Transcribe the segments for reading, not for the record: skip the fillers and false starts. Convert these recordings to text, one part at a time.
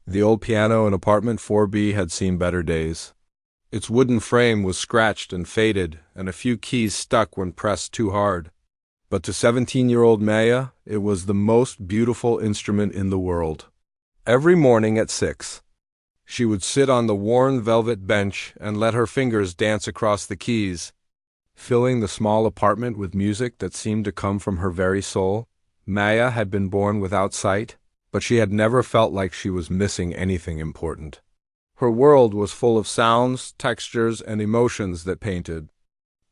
The old piano in apartment 4B had seen better days. Its wooden frame was scratched and faded, and a few keys stuck when pressed too hard. But to 17-year-old Maya, it was the most beautiful instrument in the world. Every morning at 6, she would sit on the worn velvet bench and let her fingers dance across the keys, filling the small apartment with music that seemed to come from her very soul. Maya had been born without sight, but she had never felt like she was missing anything important. Her world was full of sounds, textures, and emotions that painted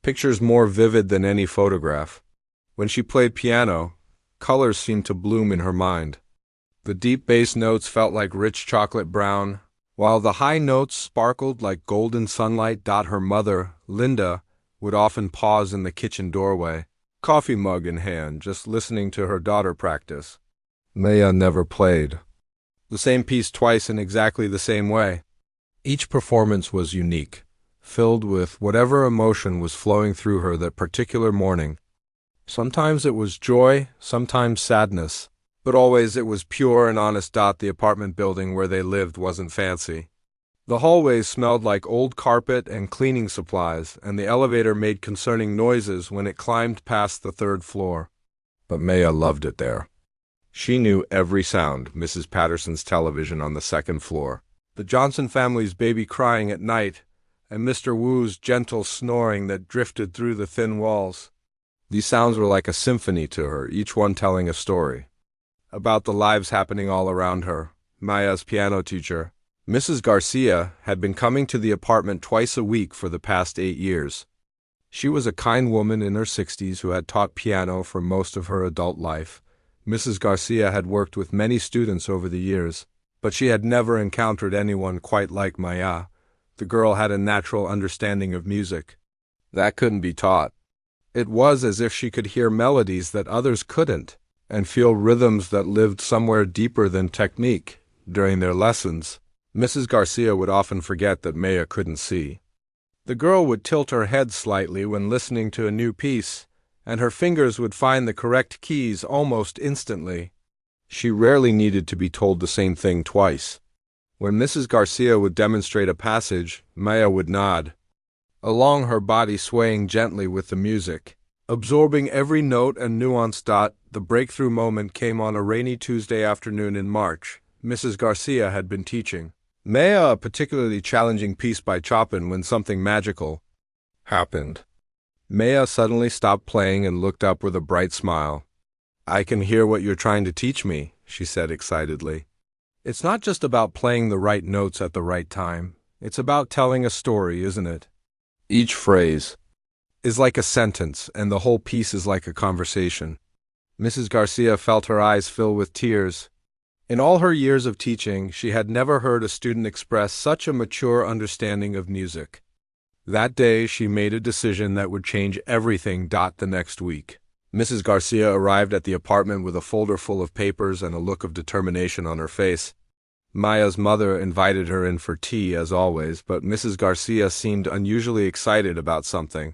pictures more vivid than any photograph. When she played piano, colors seemed to bloom in her mind. The deep bass notes felt like rich chocolate brown, while the high notes sparkled like golden sunlight. Her mother, Linda, would often pause in the kitchen doorway, coffee mug in hand, just listening to her daughter practice. Maya never played the same piece twice in exactly the same way. Each performance was unique, filled with whatever emotion was flowing through her that particular morning. Sometimes it was joy, sometimes sadness, but always it was pure and honest. The apartment building where they lived wasn't fancy. The hallways smelled like old carpet and cleaning supplies, and the elevator made concerning noises when it climbed past the 3rd floor. But Maya loved it there. She knew every sound: Mrs. Patterson's television on the 2nd floor, the Johnson family's baby crying at night, and Mr. Wu's gentle snoring that drifted through the thin walls. These sounds were like a symphony to her, each one telling a story about the lives happening all around her. Maya's piano teacher, Mrs. Garcia, had been coming to the apartment twice a week for the past 8 years. She was a kind woman in her 60s who had taught piano for most of her adult life. Mrs. Garcia had worked with many students over the years, but she had never encountered anyone quite like Maya. The girl had a natural understanding of music that couldn't be taught. It was as if she could hear melodies that others couldn't, and feel rhythms that lived somewhere deeper than technique. During their lessons, Mrs. Garcia would often forget that Maya couldn't see. The girl would tilt her head slightly when listening to a new piece, and her fingers would find the correct keys almost instantly. She rarely needed to be told the same thing twice. When Mrs. Garcia would demonstrate a passage, Maya would nod along, her body swaying gently with the music, absorbing every note and nuance. The breakthrough moment came on a rainy Tuesday afternoon in March. Mrs. Garcia had been teaching Maya a particularly challenging piece by Chopin when something magical happened. Maya suddenly stopped playing and looked up with a bright smile. "I can hear what you're trying to teach me," she said excitedly. "It's not just about playing the right notes at the right time. It's about telling a story, isn't it? Each phrase is like a sentence, and the whole piece is like a conversation." Mrs. Garcia felt her eyes fill with tears. In all her years of teaching, she had never heard a student express such a mature understanding of music. That day, she made a decision that would change everything. The next week, Mrs. Garcia arrived at the apartment with a folder full of papers and a look of determination on her face. Maya's mother invited her in for tea, as always, but Mrs. Garcia seemed unusually excited about something.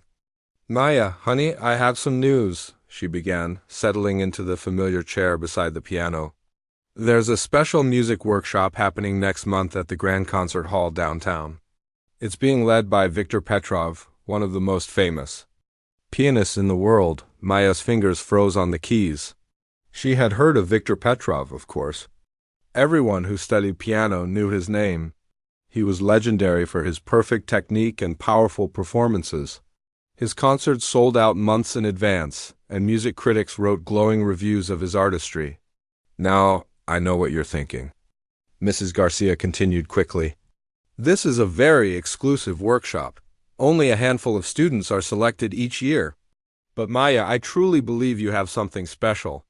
"Maya, honey, I have some news," she began, settling into the familiar chair beside the piano. "There's a special music workshop happening next month at the Grand Concert Hall downtown. It's being led by Viktor Petrov, one of the most famous pianists in the world." Maya's fingers froze on the keys. She had heard of Viktor Petrov, of course. Everyone who studied piano knew his name. He was legendary for his perfect technique and powerful performances. His concerts sold out months in advance, and music critics wrote glowing reviews of his artistry. "Now, I know what you're thinking," Mrs. Garcia continued quickly. "This is a very exclusive workshop. Only a handful of students are selected each year. But Maya, I truly believe you have something special.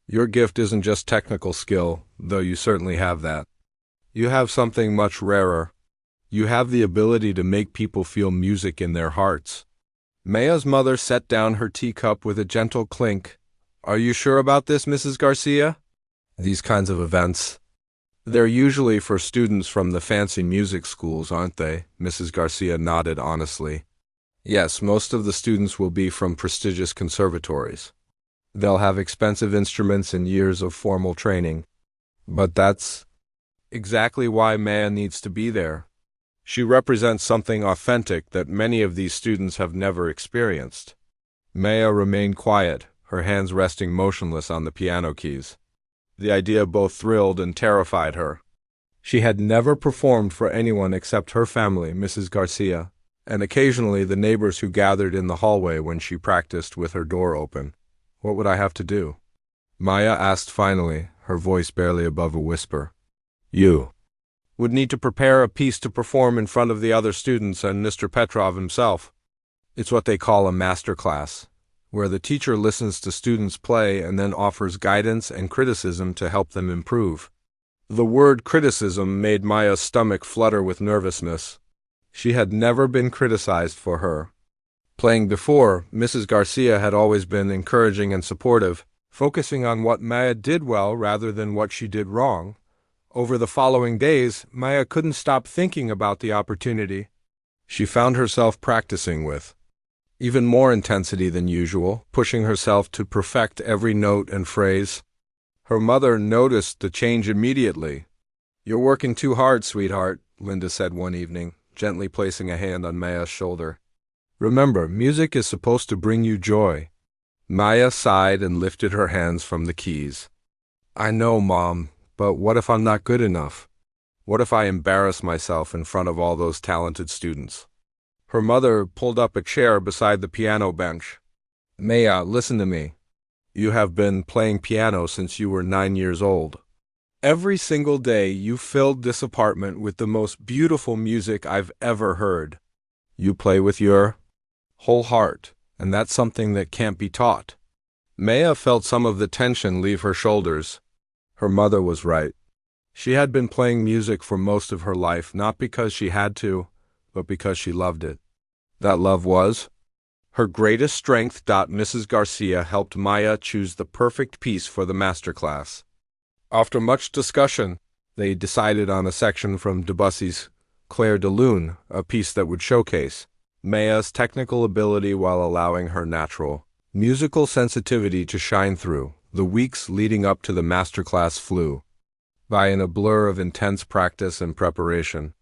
Your gift isn't just technical skill, though you certainly have that. You have something much rarer. You have the ability to make people feel music in their hearts." Maya's mother set down her teacup with a gentle clink. "Are you sure about this, Mrs. Garcia? These kinds of events, they're usually for students from the fancy music schools, aren't they?" Mrs. Garcia nodded honestly. "Yes, most of the students will be from prestigious conservatories. They'll have expensive instruments and years of formal training. But that's exactly why Maya needs to be there. She represents something authentic that many of these students have never experienced. Maya remained quiet, her hands resting motionless on the piano keys. The idea both thrilled and terrified her. She had never performed for anyone except her family, Mrs. Garcia, and occasionally the neighbors who gathered in the hallway when she practiced with her door open. What would I have to do? Maya asked finally, her voice barely above a whisper. You would need to prepare a piece to perform in front of the other students and Mr. Petrov himself. It's what they call a master class, where the teacher listens to students play and then offers guidance and criticism to help them improve. The word criticism made Maya's stomach flutter with nervousness. She had never been criticized for her playing before. Mrs. Garcia had always been encouraging and supportive, focusing on what Maya did well rather than what she did wrong. Over the following days, Maya couldn't stop thinking about the opportunity. She found herself practicing with even more intensity than usual, pushing herself to perfect every note and phrase. Her mother noticed the change immediately. "You're working too hard, sweetheart," Linda said one evening, gently placing a hand on Maya's shoulder. "Remember, music is supposed to bring you joy." Maya sighed and lifted her hands from the keys. "I know, Mom, but what if I'm not good enough? What if I embarrass myself in front of all those talented students?" Her mother pulled up a chair beside the piano bench. "Maya, listen to me. You have been playing piano since you were 9 years old. Every single day you filled this apartment with the most beautiful music I've ever heard. You play with your whole heart, and that's something that can't be taught." Maya felt some of the tension leave her shoulders. Her mother was right. She had been playing music for most of her life, not because she had to, but because she loved it. That love was her greatest strength. Mrs. Garcia helped Maya choose the perfect piece for the masterclass. After much discussion, they decided on a section from Debussy's Clair de Lune, a piece that would showcase Maya's technical ability while allowing her natural musical sensitivity to shine through. The weeks leading up to the masterclass flew by in a blur of intense practice and preparation.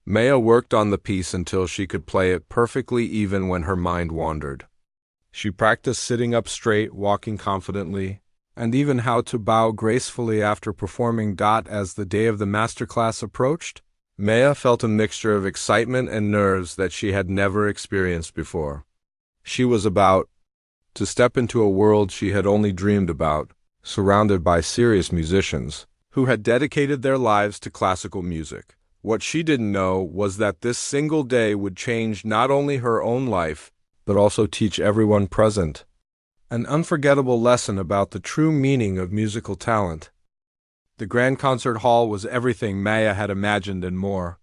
Maya worked on the piece until she could play it perfectly even when her mind wandered. She practiced sitting up straight, walking confidently, and even how to bow gracefully after performing. As the day of the masterclass approached, Maya felt a mixture of excitement and nerves that she had never experienced before. She was about to step into a world she had only dreamed about, surrounded by serious musicians who had dedicated their lives to classical music. What she didn't know was that this single day would change not only her own life, but also teach everyone present an unforgettable lesson about the true meaning of musical talent. The grand concert hall was everything Maya had imagined and more.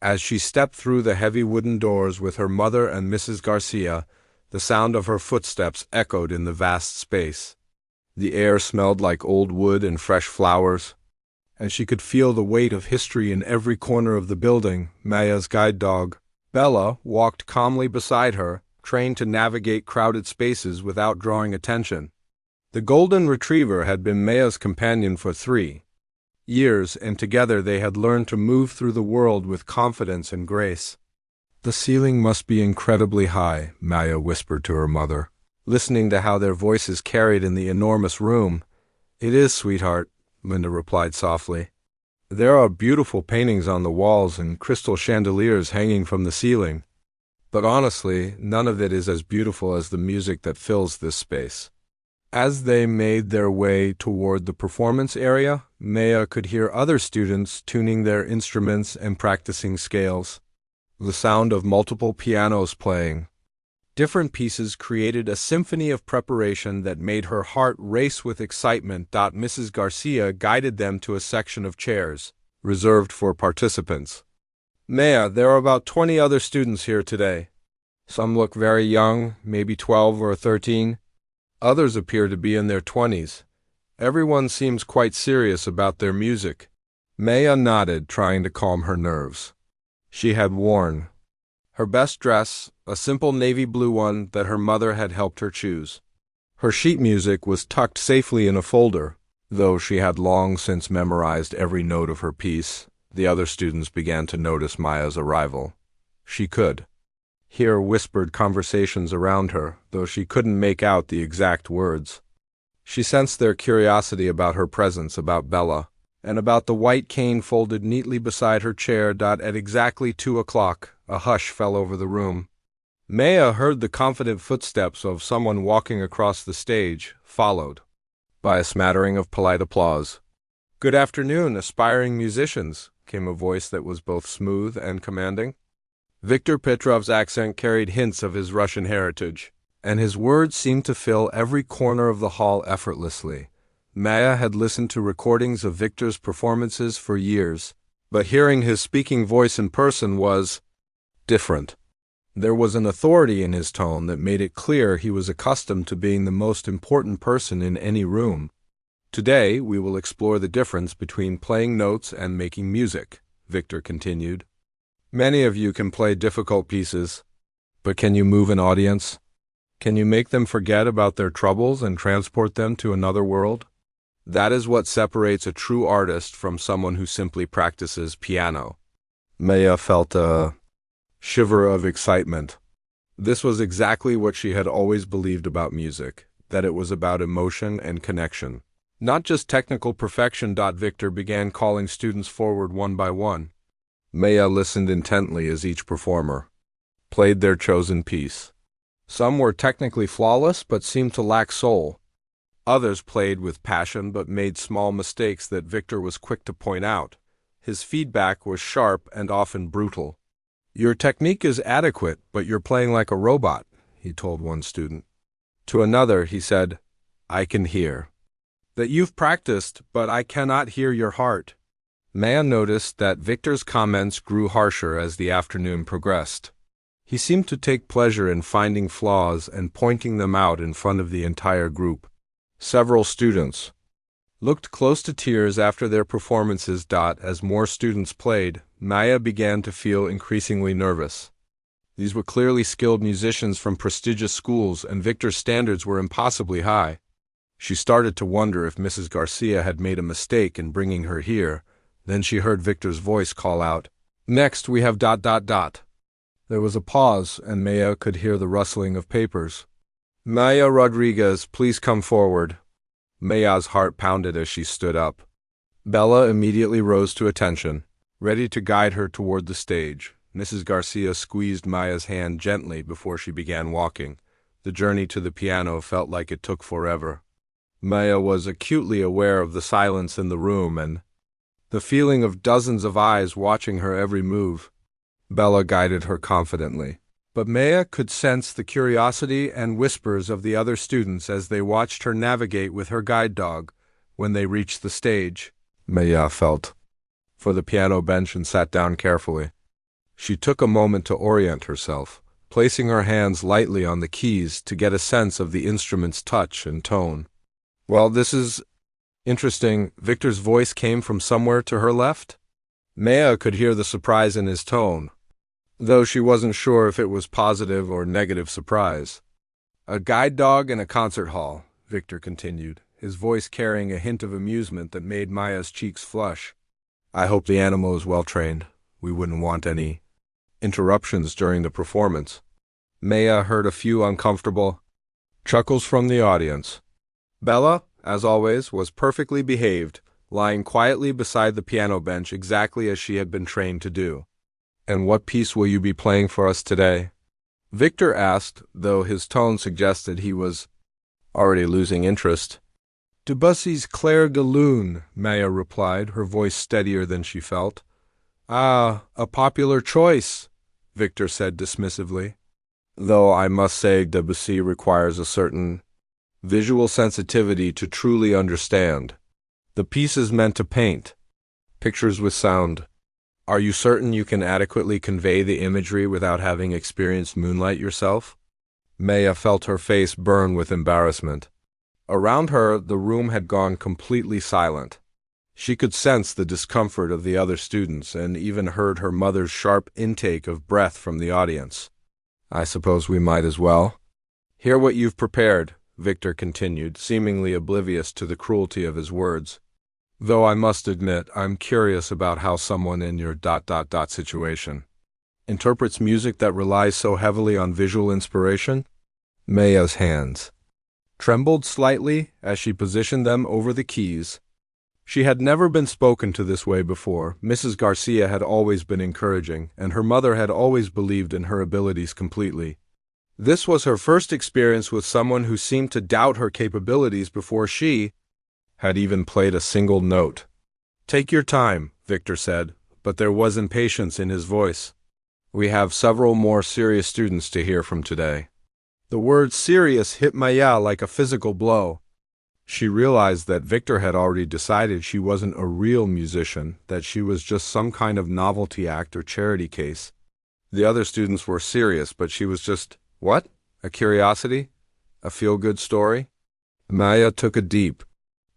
As she stepped through the heavy wooden doors with her mother and Mrs. Garcia, the sound of her footsteps echoed in the vast space. The air smelled like old wood and fresh flowers, and she could feel the weight of history in every corner of the building. Maya's guide dog, Bella, walked calmly beside her, trained to navigate crowded spaces without drawing attention. The golden retriever had been Maya's companion for 3 years, and together they had learned to move through the world with confidence and grace. "The ceiling must be incredibly high," Maya whispered to her mother, listening to how their voices carried in the enormous room. "It is, sweetheart," Linda replied softly. "There are beautiful paintings on the walls and crystal chandeliers hanging from the ceiling. But honestly, none of it is as beautiful as the music that fills this space." As they made their way toward the performance area, Maya could hear other students tuning their instruments and practicing scales. The sound of multiple pianos playing different pieces created a symphony of preparation that made her heart race with excitement. Mrs. Garcia guided them to a section of chairs reserved for participants. "Maya, there are about 20 other students here today. Some look very young, maybe 12 or 13. Others appear to be in their 20s. Everyone seems quite serious about their music." Maya nodded, trying to calm her nerves. She had worn her best dress, a simple navy blue one that her mother had helped her choose. Her sheet music was tucked safely in a folder, Though she had long since memorized every note of her piece, the other students began to notice Maya's arrival. She could hear whispered conversations around her, though she couldn't make out the exact words. She sensed their curiosity about her presence, about Bella, and about the white cane folded neatly beside her chair. At exactly 2 o'clock, a hush fell over the room. Maya heard the confident footsteps of someone walking across the stage, followed by a smattering of polite applause. "Good afternoon, aspiring musicians," came a voice that was both smooth and commanding. Viktor Petrov's accent carried hints of his Russian heritage, and his words seemed to fill every corner of the hall effortlessly. Maya had listened to recordings of Viktor's performances for years, but hearing his speaking voice in person was different. There was an authority in his tone that made it clear he was accustomed to being the most important person in any room. "Today we will explore the difference between playing notes and making music," Viktor continued. "Many of you can play difficult pieces, but can you move an audience? Can you make them forget about their troubles and transport them to another world? That is what separates a true artist from someone who simply practices piano." Maya felt a shiver of excitement. This was exactly what she had always believed about music, that it was about emotion and connection, not just technical perfection. Viktor began calling students forward one by one. Maya listened intently as each performer played their chosen piece. Some were technically flawless but seemed to lack soul. Others played with passion but made small mistakes that Viktor was quick to point out. His feedback was sharp and often brutal. "Your technique is adequate, but you're playing like a robot," he told one student. To another, he said, "I can hear that you've practiced, but I cannot hear your heart." Maya noticed that Viktor's comments grew harsher as the afternoon progressed. He seemed to take pleasure in finding flaws and pointing them out in front of the entire group. Several students looked close to tears after their performances. As more students played, Maya began to feel increasingly nervous. These were clearly skilled musicians from prestigious schools, and Viktor's standards were impossibly high. She started to wonder if Mrs. Garcia had made a mistake in bringing her here. Then she heard Viktor's voice call out, "Next we have ... There was a pause, and Maya could hear the rustling of papers. "Maya Rodriguez, please come forward." Maya's heart pounded as she stood up. Bella immediately rose to attention, ready to guide her toward the stage. Mrs. Garcia squeezed Maya's hand gently before she began walking. The journey to the piano felt like it took forever. Maya was acutely aware of the silence in the room and the feeling of dozens of eyes watching her every move. Bella guided her confidently, but Maya could sense the curiosity and whispers of the other students as they watched her navigate with her guide dog. When they reached the stage, Maya felt for the piano bench and sat down carefully. She took a moment to orient herself, placing her hands lightly on the keys to get a sense of the instrument's touch and tone. "Well, this is interesting." Viktor's voice came from somewhere to her left. Maya could hear the surprise in his tone, though she wasn't sure if it was positive or negative surprise. "A guide dog in a concert hall," Viktor continued, his voice carrying a hint of amusement that made Maya's cheeks flush. "I hope the animal is well trained. We wouldn't want any interruptions during the performance." Maya heard a few uncomfortable chuckles from the audience. Bella, as always, was perfectly behaved, lying quietly beside the piano bench exactly as she had been trained to do. "And what piece will you be playing for us today?" Viktor asked, though his tone suggested he was already losing interest. "Debussy's Clair de Lune," Maya replied, her voice steadier than she felt. "Ah, a popular choice," Viktor said dismissively. "Though I must say Debussy requires a certain visual sensitivity to truly understand. The piece is meant to paint pictures with sound. Are you certain you can adequately convey the imagery without having experienced moonlight yourself?" Maya felt her face burn with embarrassment. Around her, the room had gone completely silent. She could sense the discomfort of the other students and even heard her mother's sharp intake of breath from the audience. "I suppose we might as well hear what you've prepared," Victor continued, seemingly oblivious to the cruelty of his words. Though I must admit, I'm curious about how someone in your situation interprets music that relies so heavily on visual inspiration. Maya's hands trembled slightly as she positioned them over the keys. She had never been spoken to this way before. Mrs. Garcia had always been encouraging, and her mother had always believed in her abilities completely. This was her first experience with someone who seemed to doubt her capabilities before she had even played a single note. Take your time, Victor said, but there was impatience in his voice. We have several more serious students to hear from today. The word serious hit Maya like a physical blow. She realized that Victor had already decided she wasn't a real musician, that she was just some kind of novelty act or charity case. The other students were serious, but she was just, what? A curiosity? A feel-good story? Maya took a deep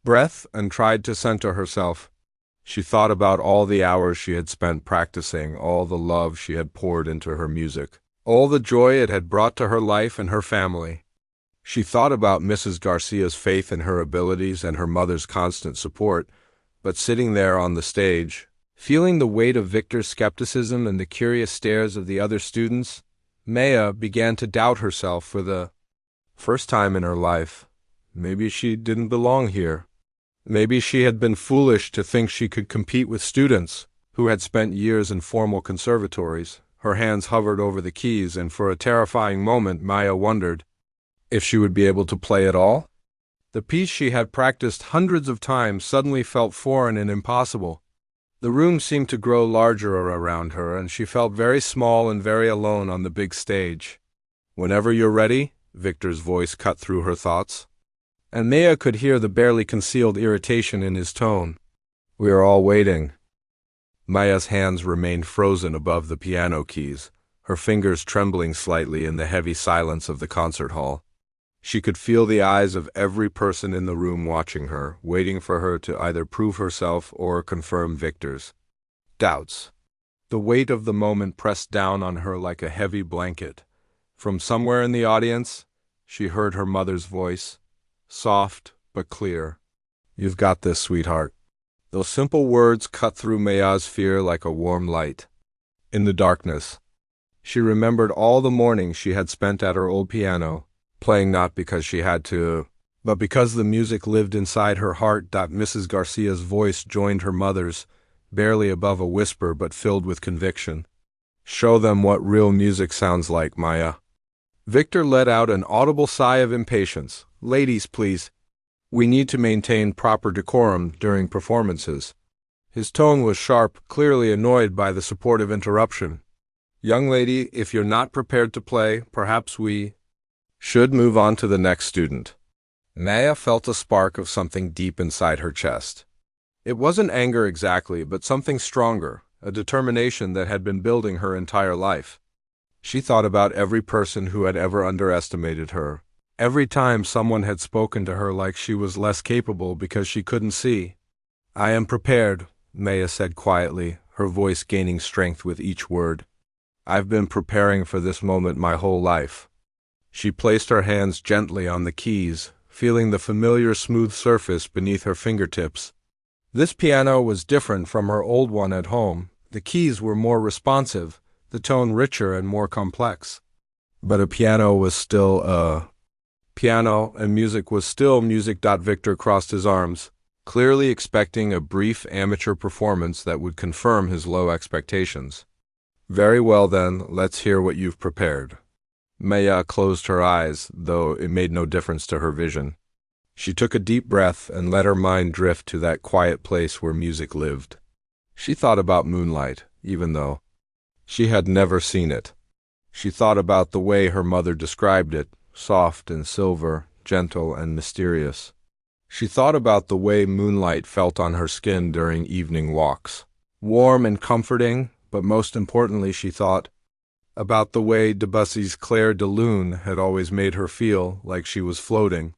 breath and tried to center herself. She thought about all the hours she had spent practicing, all the love she had poured into her music, all the joy it had brought to her life and her family. She thought about Mrs. Garcia's faith in her abilities and her mother's constant support, but sitting there on the stage, feeling the weight of Victor's skepticism and the curious stares of the other students, Maya began to doubt herself for the first time in her life. Maybe she didn't belong here. Maybe she had been foolish to think she could compete with students who had spent years in formal conservatories. Her hands hovered over the keys, and for a terrifying moment Maya wondered if she would be able to play at all. The piece she had practiced hundreds of times suddenly felt foreign and impossible. The room seemed to grow larger around her, and she felt very small and very alone on the big stage. Whenever you're ready, Victor's voice cut through her thoughts, and Maya could hear the barely concealed irritation in his tone. We are all waiting. Maya's hands remained frozen above the piano keys, her fingers trembling slightly in the heavy silence of the concert hall. She could feel the eyes of every person in the room watching her, waiting for her to either prove herself or confirm Victor's doubts. The weight of the moment pressed down on her like a heavy blanket. From somewhere in the audience, she heard her mother's voice, soft but clear. You've got this, sweetheart. Those simple words cut through Maya's fear like a warm light. In the darkness, she remembered all the mornings she had spent at her old piano, playing not because she had to, but because the music lived inside her heart. Mrs. Garcia's voice joined her mother's, barely above a whisper but filled with conviction. Show them what real music sounds like, Maya. Victor let out an audible sigh of impatience. Ladies, please. We need to maintain proper decorum during performances. His tone was sharp, clearly annoyed by the supportive interruption. Young lady, if you're not prepared to play, perhaps we should move on to the next student. Maya felt a spark of something deep inside her chest. It wasn't anger exactly, but something stronger, a determination that had been building her entire life. She thought about every person who had ever underestimated her, every time someone had spoken to her like she was less capable because she couldn't see. I am prepared, Maya said quietly, her voice gaining strength with each word. I've been preparing for this moment my whole life. She placed her hands gently on the keys, feeling the familiar smooth surface beneath her fingertips. This piano was different from her old one at home. The keys were more responsive, the tone richer and more complex. But a piano was still a piano, and music was still music. Victor crossed his arms, clearly expecting a brief amateur performance that would confirm his low expectations. Very well then, let's hear what you've prepared. Maya closed her eyes, though it made no difference to her vision. She took a deep breath and let her mind drift to that quiet place where music lived. She thought about moonlight, even though she had never seen it. She thought about the way her mother described it, soft and silver, gentle and mysterious. She thought about the way moonlight felt on her skin during evening walks, warm and comforting, but most importantly she thought about the way Debussy's Clair de Lune had always made her feel like she was floating,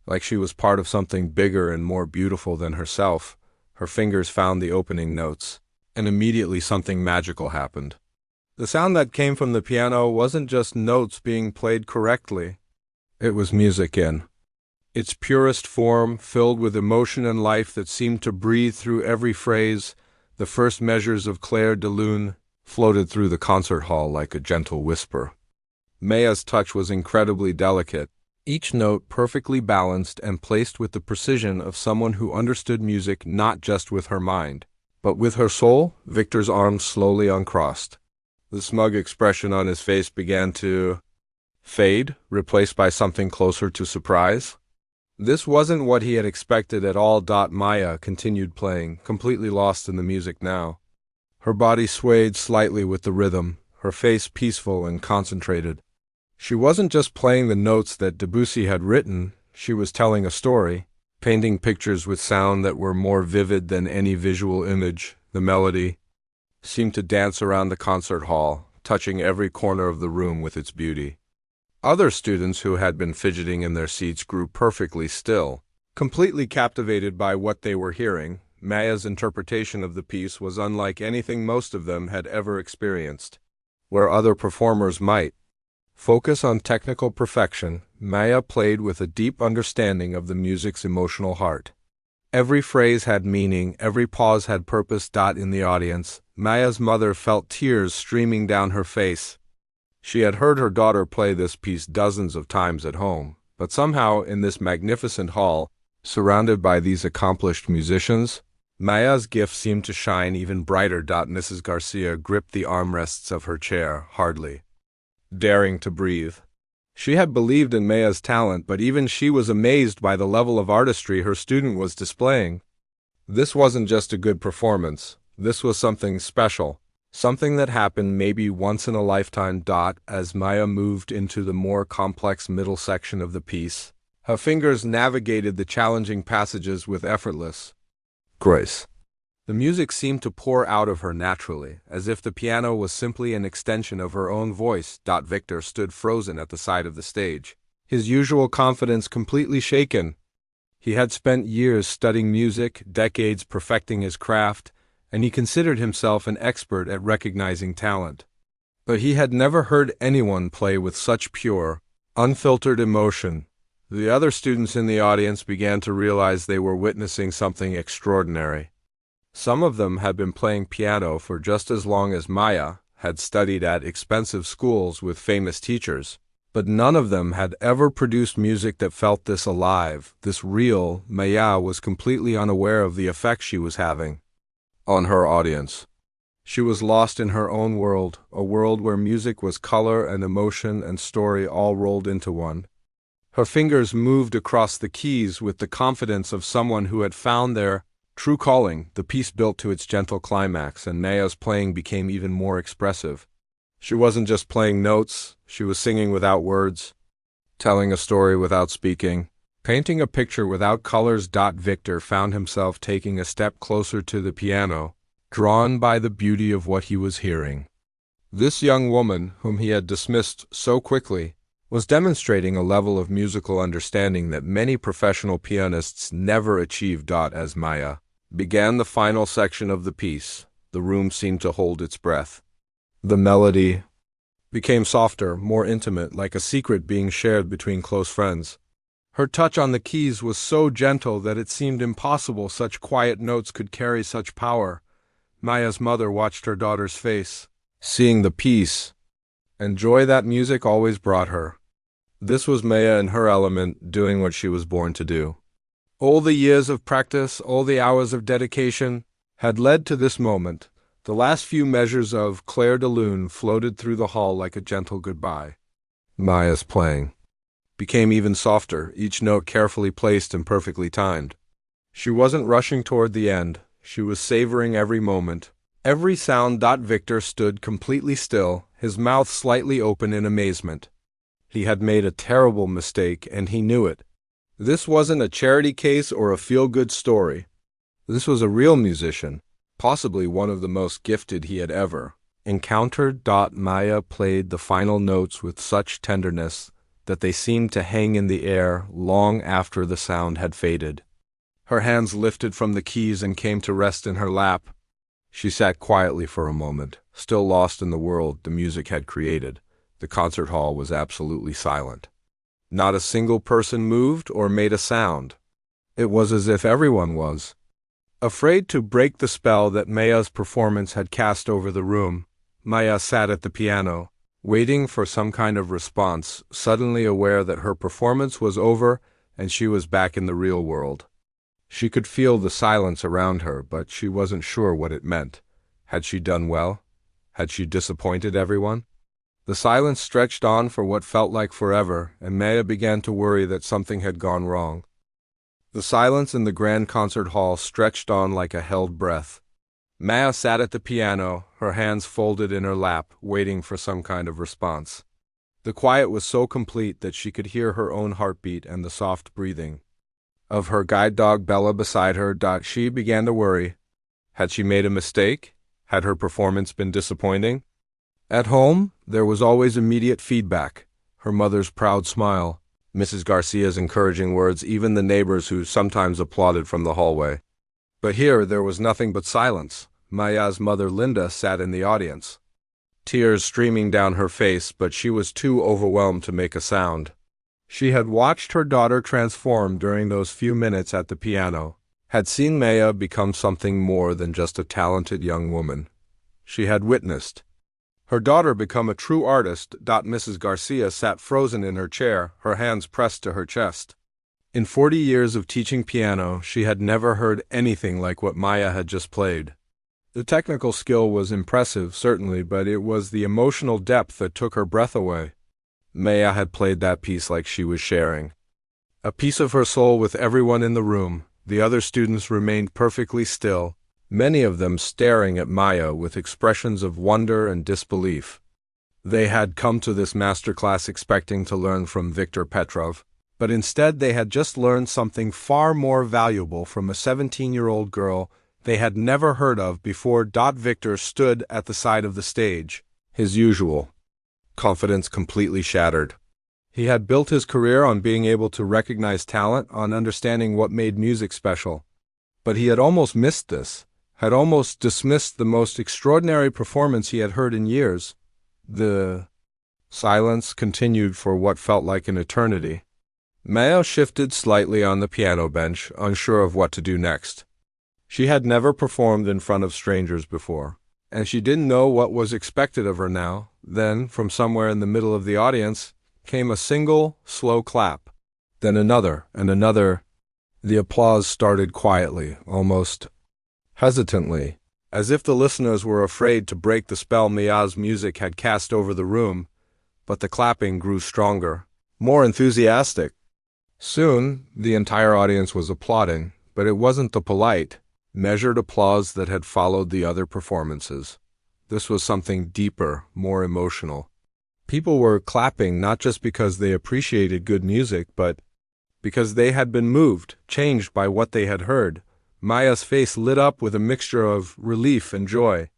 like she was part of something bigger and more beautiful than herself. Her fingers found the opening notes, and immediately something magical happened. The sound that came from the piano wasn't just notes being played correctly. It was music in its purest form, filled with emotion and life that seemed to breathe through every phrase. The first measures of Clair de Lune floated through the concert hall like a gentle whisper. Maya's touch was incredibly delicate, each note perfectly balanced and placed with the precision of someone who understood music not just with her mind, but with her soul. Victor's arms slowly uncrossed. The smug expression on his face began to fade, replaced by something closer to surprise. This wasn't what he had expected at all. Maya continued playing, completely lost in the music now. Her body swayed slightly with the rhythm, her face peaceful and concentrated. She wasn't just playing the notes that Debussy had written, she was telling a story, painting pictures with sound that were more vivid than any visual image. The melody seemed to dance around the concert hall, touching every corner of the room with its beauty. Other students who had been fidgeting in their seats grew perfectly still, completely captivated by what they were hearing. Maya's interpretation of the piece was unlike anything most of them had ever experienced. Where other performers might focus on technical perfection, Maya played with a deep understanding of the music's emotional heart. Every phrase had meaning, every pause had purpose. In the audience, Maya's mother felt tears streaming down her face. She had heard her daughter play this piece dozens of times at home, but somehow in this magnificent hall, surrounded by these accomplished musicians, Maya's gift seemed to shine even brighter. Mrs. Garcia gripped the armrests of her chair, hardly daring to breathe. She had believed in Maya's talent, but even she was amazed by the level of artistry her student was displaying. This wasn't just a good performance, this was something special. Something that happened maybe once in a lifetime. As Maya moved into the more complex middle section of the piece, her fingers navigated the challenging passages with effortless grace. The music seemed to pour out of her naturally, as if the piano was simply an extension of her own voice. Victor stood frozen at the side of the stage, his usual confidence completely shaken. He had spent years studying music, decades perfecting his craft, and he considered himself an expert at recognizing talent. But he had never heard anyone play with such pure, unfiltered emotion. The other students in the audience began to realize they were witnessing something extraordinary. Some of them had been playing piano for just as long as Maya, had studied at expensive schools with famous teachers, but none of them had ever produced music that felt this alive, this real. Maya was completely unaware of the effect she was having on her audience. She was lost in her own world, a world where music was color and emotion and story all rolled into one. Her fingers moved across the keys with the confidence of someone who had found their true calling. The piece built to its gentle climax, and Maya's playing became even more expressive. She wasn't just playing notes, she was singing without words, telling a story without speaking, painting a picture without colors. Victor found himself taking a step closer to the piano, drawn by the beauty of what he was hearing. This young woman, whom he had dismissed so quickly, was demonstrating a level of musical understanding that many professional pianists never achieved. As Maya began the final section of the piece, the room seemed to hold its breath. The melody became softer, more intimate, like a secret being shared between close friends. Her touch on the keys was so gentle that it seemed impossible such quiet notes could carry such power. Maya's mother watched her daughter's face, seeing the peace and joy that music always brought her. This was Maya in her element, doing what she was born to do. All the years of practice, all the hours of dedication, had led to this moment. The last few measures of Clair de Lune floated through the hall like a gentle goodbye. Maya's playing became even softer, each note carefully placed and perfectly timed. She wasn't rushing toward the end, she was savoring every moment, every sound. Victor stood completely still, his mouth slightly open in amazement. He had made a terrible mistake, and he knew it. This wasn't a charity case or a feel-good story. This was a real musician, possibly one of the most gifted he had ever encountered. Maya played the final notes with such tenderness that they seemed to hang in the air long after the sound had faded. Her hands lifted from the keys and came to rest in her lap. She sat quietly for a moment, still lost in the world the music had created. The concert hall was absolutely silent. Not a single person moved or made a sound. It was as if everyone was afraid to break the spell that Maya's performance had cast over the room. Maya sat at the piano, waiting for some kind of response, suddenly aware that her performance was over and she was back in the real world. She could feel the silence around her, but she wasn't sure what it meant. Had she done well? Had she disappointed everyone? The silence stretched on for what felt like forever, and Maya began to worry that something had gone wrong. The silence in the grand concert hall stretched on like a held breath. Maya sat at the piano, her hands folded in her lap, waiting for some kind of response. The quiet was so complete that she could hear her own heartbeat and the soft breathing of her guide dog Bella beside her. She began to worry. Had she made a mistake? Had her performance been disappointing? At home, there was always immediate feedback. Her mother's proud smile, Mrs. Garcia's encouraging words, even the neighbors who sometimes applauded from the hallway. But here there was nothing but silence. Maya's mother Linda sat in the audience, tears streaming down her face, but she was too overwhelmed to make a sound. She had watched her daughter transform during those few minutes at the piano, had seen Maya become something more than just a talented young woman. She had witnessed her daughter become a true artist. Mrs. Garcia sat frozen in her chair, her hands pressed to her chest. In 40 years of teaching piano, she had never heard anything like what Maya had just played. The technical skill was impressive, certainly, but it was the emotional depth that took her breath away. Maya had played that piece like she was sharing a piece of her soul with everyone in the room. The other students remained perfectly still, many of them staring at Maya with expressions of wonder and disbelief. They had come to this masterclass expecting to learn from Viktor Petrov, but instead they had just learned something far more valuable from a 17-year-old girl they had never heard of before. Victor stood at the side of the stage, his usual confidence completely shattered. He had built his career on being able to recognize talent, on understanding what made music special. But he had almost missed this, had almost dismissed the most extraordinary performance he had heard in years. The silence continued for what felt like an eternity. Maya shifted slightly on the piano bench, unsure of what to do next. She had never performed in front of strangers before, and she didn't know what was expected of her now. Then, from somewhere in the middle of the audience, came a single, slow clap. Then another, and another. The applause started quietly, almost hesitantly, as if the listeners were afraid to break the spell Maya's music had cast over the room. But the clapping grew stronger, more enthusiastic. Soon, the entire audience was applauding, but it wasn't the polite, measured applause that had followed the other performances. This was something deeper, more emotional. People were clapping not just because they appreciated good music, but because they had been moved, changed by what they had heard. Maya's face lit up with a mixture of relief and joy.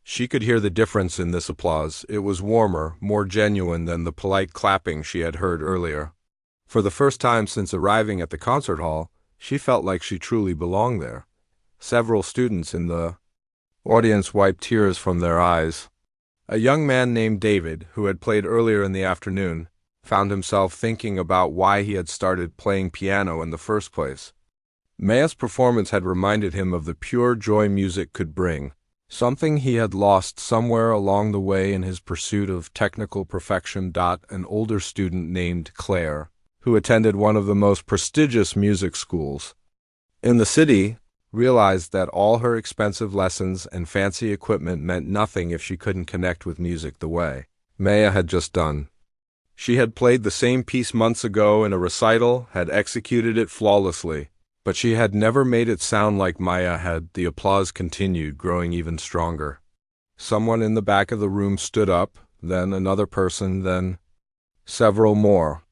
She could hear the difference in this applause. It was warmer, more genuine than the polite clapping she had heard earlier. For the first time since arriving at the concert hall, she felt like she truly belonged there. Several students in the audience wiped tears from their eyes. A young man named David, who had played earlier in the afternoon, found himself thinking about why he had started playing piano in the first place. Maya's performance had reminded him of the pure joy music could bring, something he had lost somewhere along the way in his pursuit of technical perfection. An older student named Claire, who attended one of the most prestigious music schools in the city, realized that all her expensive lessons and fancy equipment meant nothing if she couldn't connect with music the way Maya had just done. She had played the same piece months ago in a recital, had executed it flawlessly, but she had never made it sound like Maya had. The applause continued, growing even stronger. Someone in the back of the room stood up, then another person, then several more.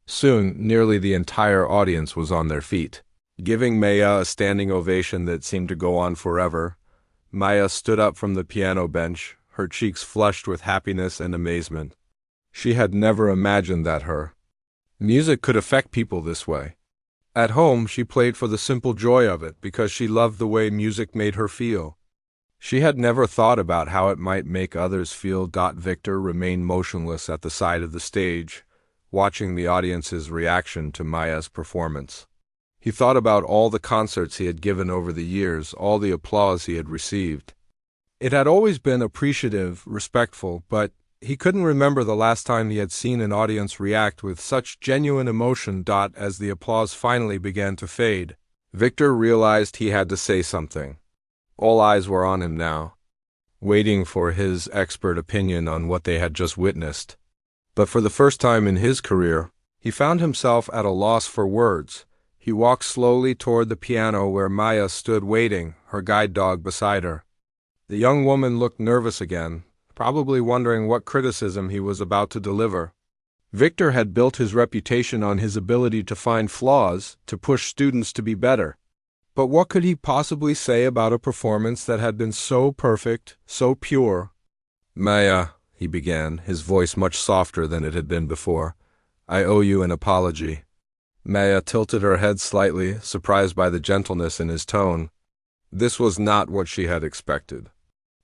Soon, nearly the entire audience was on their feet, giving Maya a standing ovation that seemed to go on forever. Maya stood up from the piano bench, her cheeks flushed with happiness and amazement. She had never imagined that her music could affect people this way. At home, she played for the simple joy of it, because she loved the way music made her feel. She had never thought about how it might make others feel. Victor remained motionless at the side of the stage, watching the audience's reaction to Maya's performance. He thought about all the concerts he had given over the years, all the applause he had received. It had always been appreciative, respectful, but he couldn't remember the last time he had seen an audience react with such genuine emotion. As the applause finally began to fade, Victor realized he had to say something. All eyes were on him now, waiting for his expert opinion on what they had just witnessed. But for the first time in his career, he found himself at a loss for words. He walked slowly toward the piano where Maya stood waiting, her guide dog beside her. The young woman looked nervous again, probably wondering what criticism he was about to deliver. Victor had built his reputation on his ability to find flaws, to push students to be better. But what could he possibly say about a performance that had been so perfect, so pure? "Maya," he began, his voice much softer than it had been before, "I owe you an apology." Maya tilted her head slightly, surprised by the gentleness in his tone. This was not what she had expected.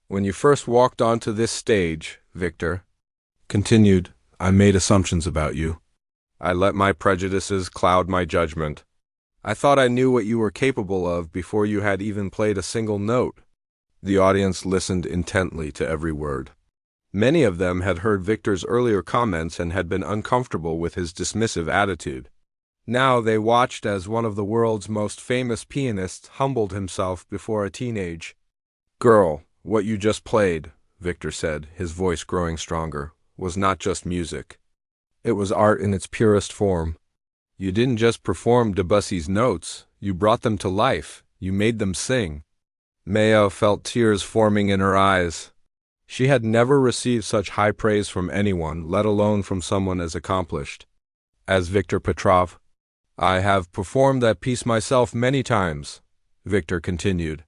"When you first walked onto this stage," Victor continued, "I made assumptions about you. I let my prejudices cloud my judgment. I thought I knew what you were capable of before you had even played a single note." The audience listened intently to every word. Many of them had heard Victor's earlier comments and had been uncomfortable with his dismissive attitude. Now they watched as one of the world's most famous pianists humbled himself before a teenage girl. "What you just played," Victor said, his voice growing stronger, "was not just music. It was art in its purest form. You didn't just perform Debussy's notes, you brought them to life, you made them sing." Maya felt tears forming in her eyes. She had never received such high praise from anyone, let alone from someone as accomplished as Viktor Petrov. "I have performed that piece myself many times," Victor continued.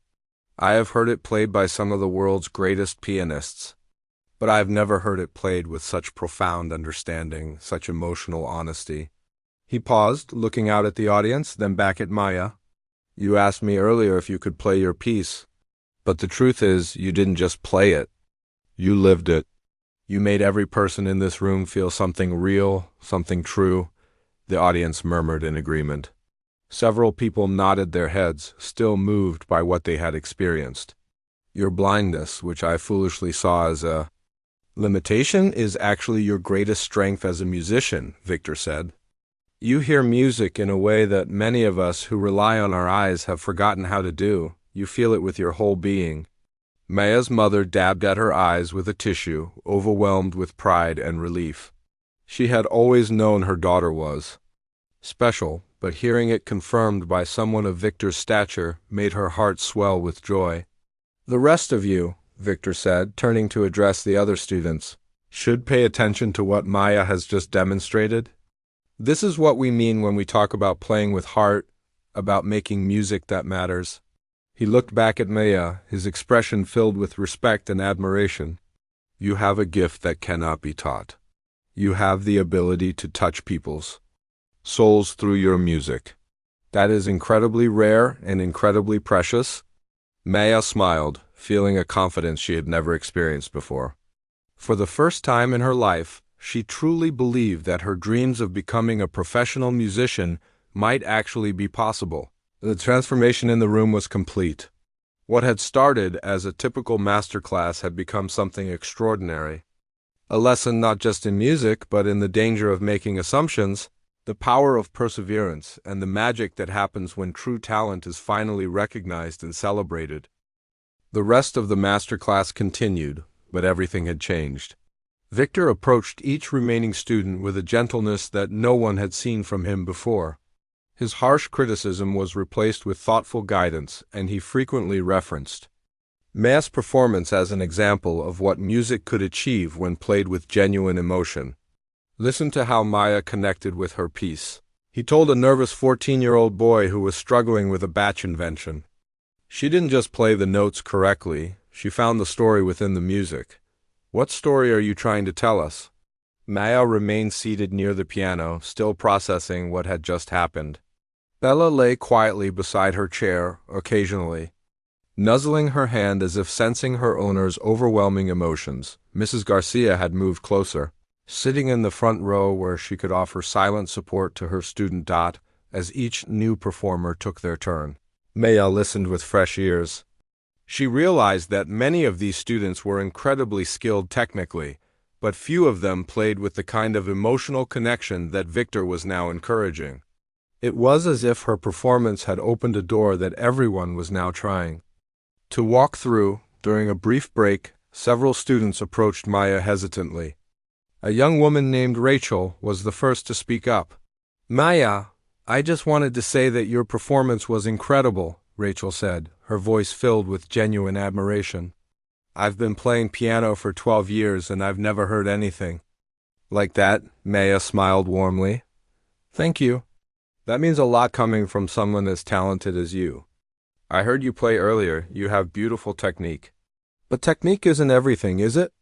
"I have heard it played by some of the world's greatest pianists, but I have never heard it played with such profound understanding, such emotional honesty." He paused, looking out at the audience, then back at Maya. "You asked me earlier if you could play your piece, but the truth is you didn't just play it. You lived it. You made every person in this room feel something real, something true." The audience murmured in agreement. Several people nodded their heads, still moved by what they had experienced. "Your blindness, which I foolishly saw as a limitation, is actually your greatest strength as a musician," Victor said. "You hear music in a way that many of us who rely on our eyes have forgotten how to do. You feel it with your whole being." Maya's mother dabbed at her eyes with a tissue, overwhelmed with pride and relief. She had always known her daughter was special, but hearing it confirmed by someone of Victor's stature made her heart swell with joy. "The rest of you," Victor said, turning to address the other students, "should pay attention to what Maya has just demonstrated. This is what we mean when we talk about playing with heart, about making music that matters." He looked back at Maya, his expression filled with respect and admiration. "You have a gift that cannot be taught. You have the ability to touch people's souls through your music. That is incredibly rare and incredibly precious." Maya smiled, feeling a confidence she had never experienced before. For the first time in her life, she truly believed that her dreams of becoming a professional musician might actually be possible. The transformation in the room was complete. What had started as a typical masterclass had become something extraordinary. A lesson not just in music, but in the danger of making assumptions, the power of perseverance, and the magic that happens when true talent is finally recognized and celebrated. The rest of the masterclass continued, but everything had changed. Victor approached each remaining student with a gentleness that no one had seen from him before. His harsh criticism was replaced with thoughtful guidance, and he frequently referenced Maya's performance as an example of what music could achieve when played with genuine emotion. Listen to how Maya connected with her piece. He told a nervous 14-year-old boy who was struggling with a batch invention. She didn't just play the notes correctly, she found the story within the music. "What story are you trying to tell us?" Maya remained seated near the piano, still processing what had just happened. Bella lay quietly beside her chair, occasionally nuzzling her hand as if sensing her owner's overwhelming emotions. Mrs. Garcia had moved closer. sitting in the front row where she could offer silent support to her student Dot as each new performer took their turn. Maya listened with fresh ears. She realized that many of these students were incredibly skilled technically, but few of them played with the kind of emotional connection that Victor was now encouraging. It was as if her performance had opened a door that everyone was now trying to walk through. During a brief break, several students approached Maya hesitantly. A young woman named Rachel was the first to speak up. "Maya, I just wanted to say that your performance was incredible," Rachel said, her voice filled with genuine admiration. "I've been playing piano for 12 years and I've never heard anything like that." Maya smiled warmly. "Thank you. That means a lot coming from someone as talented as you. I heard you play earlier. You have beautiful technique." "But technique isn't everything, is it?"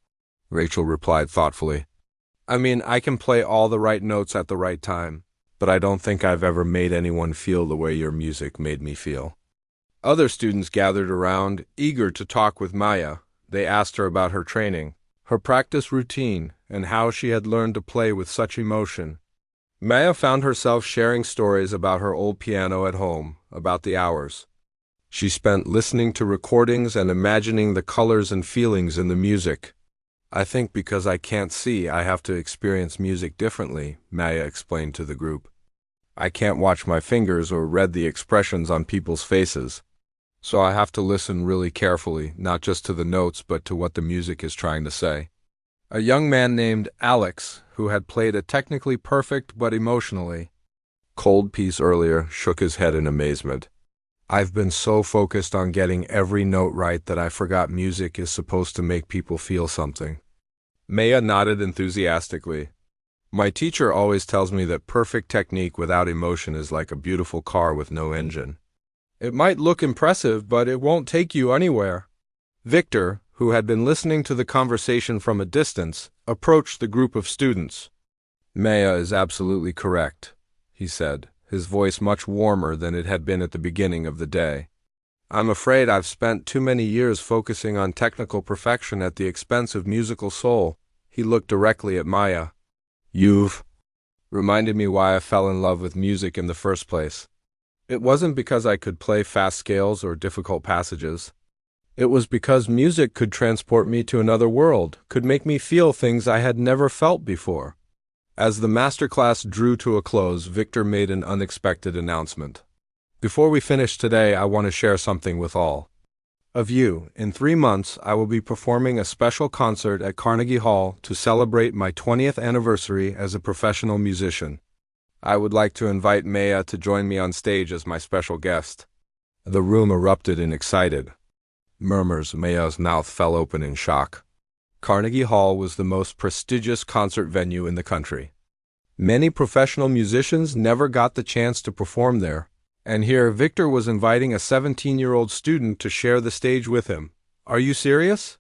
Rachel replied thoughtfully. "I mean, I can play all the right notes at the right time, but I don't think I've ever made anyone feel the way your music made me feel." Other students gathered around, eager to talk with Maya. They asked her about her training, her practice routine, and how she had learned to play with such emotion. Maya found herself sharing stories about her old piano at home, about the hours she spent listening to recordings and imagining the colors and feelings in the music. "I think because I can't see, I have to experience music differently," Maya explained to the group. "I can't watch my fingers or read the expressions on people's faces. So I have to listen really carefully, not just to the notes but to what the music is trying to say." A young man named Alex, who had played a technically perfect but emotionally cold piece earlier, shook his head in amazement. "I've been so focused on getting every note right that I forgot music is supposed to make people feel something." Maya nodded enthusiastically. "My teacher always tells me that perfect technique without emotion is like a beautiful car with no engine. It might look impressive, but it won't take you anywhere." Victor, who had been listening to the conversation from a distance, approached the group of students. "Maya is absolutely correct," he said, his voice much warmer than it had been at the beginning of the day. "I'm afraid I've spent too many years focusing on technical perfection at the expense of musical soul." He looked directly at Maya. "You've reminded me why I fell in love with music in the first place. It wasn't because I could play fast scales or difficult passages. It was because music could transport me to another world, could make me feel things I had never felt before." As the masterclass drew to a close, Victor made an unexpected announcement. "Before we finish today, I want to share something with all of you. In 3 months, I will be performing a special concert at Carnegie Hall to celebrate my 20th anniversary as a professional musician. I would like to invite Maya to join me on stage as my special guest." The room erupted in excited murmurs. Maya's mouth fell open in shock. Carnegie Hall was the most prestigious concert venue in the country. Many professional musicians never got the chance to perform there, and here Victor was inviting a 17-year-old student to share the stage with him. "Are you serious?"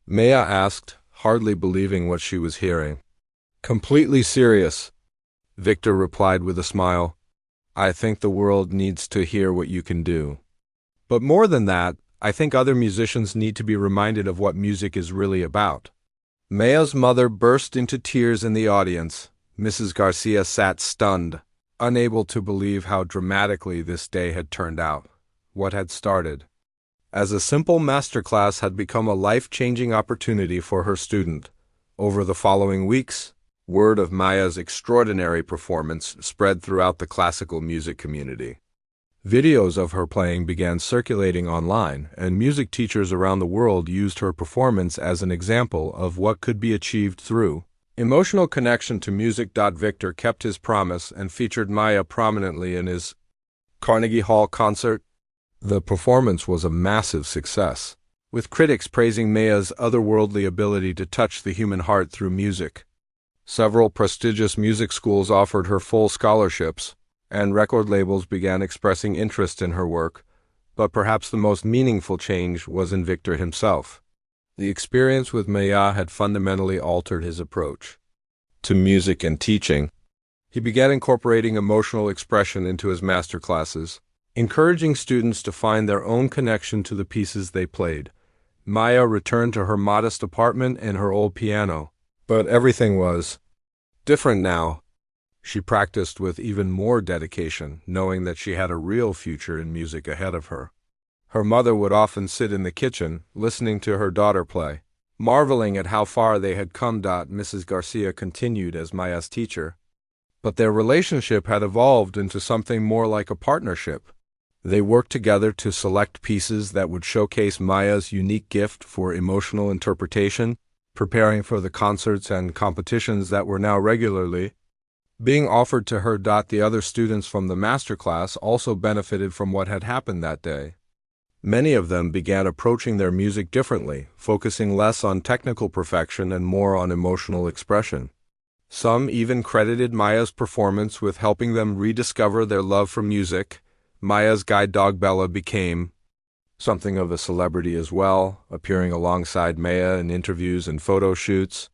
Maya asked, hardly believing what she was hearing. "Completely serious," Victor replied with a smile. "I think the world needs to hear what you can do. But more than that, I think other musicians need to be reminded of what music is really about." Maya's mother burst into tears in the audience. Mrs. Garcia sat stunned, unable to believe how dramatically this day had turned out. What had started as a simple masterclass had become a life-changing opportunity for her student. Over the following weeks, word of Maya's extraordinary performance spread throughout the classical music community. Videos of her playing began circulating online, and music teachers around the world used her performance as an example of what could be achieved through emotional connection to music. Victor kept his promise and featured Maya prominently in his Carnegie Hall concert. The performance was a massive success, with critics praising Maya's otherworldly ability to touch the human heart through music. Several prestigious music schools offered her full scholarships, and record labels began expressing interest in her work, but perhaps the most meaningful change was in Victor himself. The experience with Maya had fundamentally altered his approach to music and teaching. He began incorporating emotional expression into his masterclasses, encouraging students to find their own connection to the pieces they played. Maya returned to her modest apartment and her old piano, But everything was different now. She practiced with even more dedication, knowing that she had a real future in music ahead of her. Her mother would often sit in the kitchen, listening to her daughter play, marveling at how far they had come. Mrs. Garcia continued as Maya's teacher. But their relationship had evolved into something more like a partnership. They worked together to select pieces that would showcase Maya's unique gift for emotional interpretation, preparing for the concerts and competitions that were now regularly being offered to her. The other students from the master class also benefited from what had happened that day. Many of them began approaching their music differently, focusing less on technical perfection and more on emotional expression. Some even credited Maya's performance with helping them rediscover their love for music. Maya's guide dog Bella became something of a celebrity as well, appearing alongside Maya in interviews and photo shoots.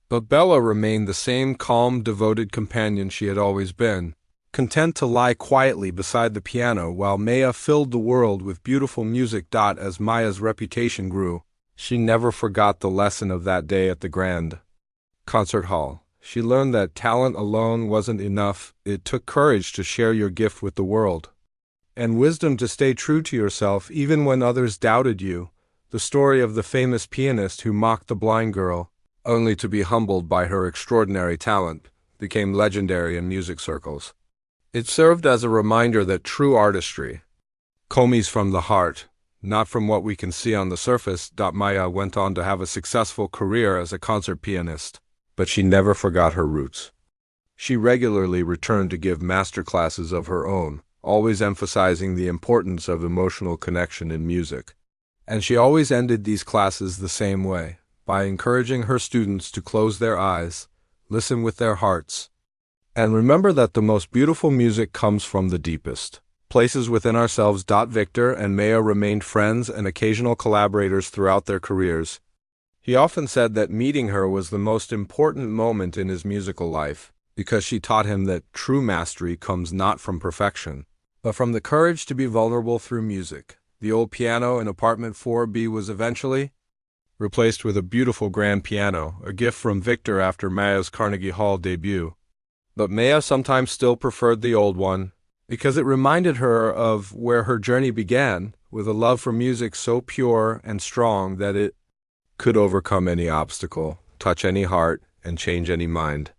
But Bella remained the same calm, devoted companion she had always been, content to lie quietly beside the piano while Maya filled the world with beautiful music. As Maya's reputation grew, she never forgot the lesson of that day at the Grand Concert Hall. She learned that talent alone wasn't enough. It took courage to share your gift with the world, and wisdom to stay true to yourself even when others doubted you. The story of the famous pianist who mocked the blind girl, only to be humbled by her extraordinary talent, became legendary in music circles. It served as a reminder that true artistry comes from the heart, not from what we can see on the surface. Maya went on to have a successful career as a concert pianist, but she never forgot her roots. She regularly returned to give master classes of her own, always emphasizing the importance of emotional connection in music. And she always ended these classes the same way, by encouraging her students to close their eyes, listen with their hearts, and remember that the most beautiful music comes from the deepest places within ourselves. Victor and Maya remained friends and occasional collaborators throughout their careers. He often said that meeting her was the most important moment in his musical life, because she taught him that true mastery comes not from perfection, but from the courage to be vulnerable through music. The old piano in apartment 4B was eventually replaced with a beautiful grand piano, a gift from Victor after Maya's Carnegie Hall debut. But Maya sometimes still preferred the old one, because it reminded her of where her journey began, with a love for music so pure and strong that it could overcome any obstacle, touch any heart, and change any mind.